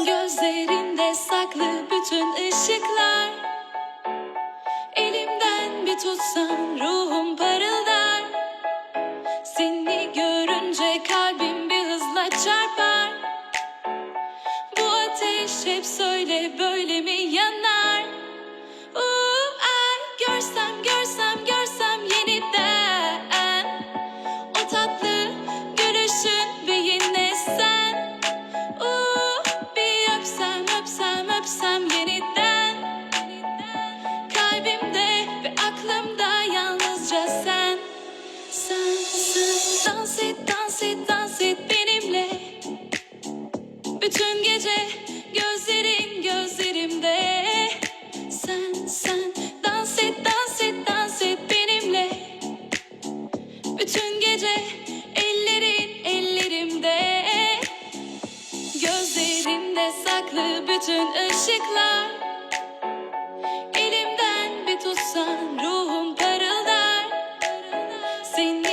Gözlerinde saklı bütün ışıklar. Elimden bir tutsan ruhum parıldar. Seni görünce kalbim bir hızla çarpar. Bu ateş hep söyle böyle mi yanar? Ay görsem yeniden o tatlı gülüşün ve yine sen. Bir öpsem yeniden. Kalbimde ve aklımda yalnızca sen. Sen dans et benimle. Bütün gece gözlerimde. Sen dans et benimle. Bütün gece ellerimde. Gözlerinde saklı bütün ışıklar. Elimden bir tutsan ruhum parıldar. Seni